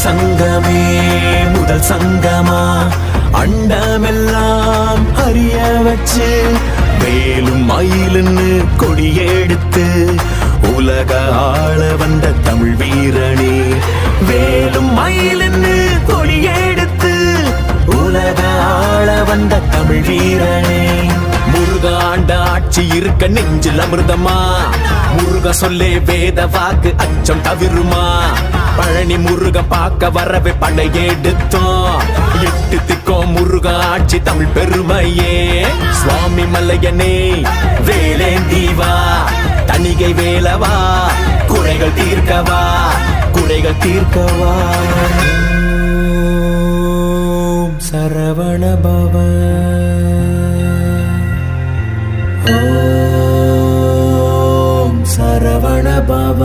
சங்கமே முதல் சங்கமா அண்டமெல்லாம் அறிய வச்சு வேலும் மயிலுன்னு கொடியெடுத்து உலக ஆள வந்த தமிழ் வீரனே. வேலும் மயிலுன்னு கொடியெடுத்து உலக ஆள வந்த தமிழ் வீரனே. முருகாண்ட ஆட்சி இருக்க நெஞ்சில் அமிர்தமா, முருக சொல்லே வேத வாக்கு அச்சம் தவிருமா. பழனி முருக பார்க்க வரவே படையெடுத்தோம், எட்டு திக்கோம் முருக ஆட்சி தமிழ் பெருமையே. சுவாமி மலையனே வேலேந்தீவா, தணிகை வேலவா, குறைகள் தீர்க்கவா, குறைகள் தீர்க்கவா. சரவண பவ, ஓம் சரவண பவ.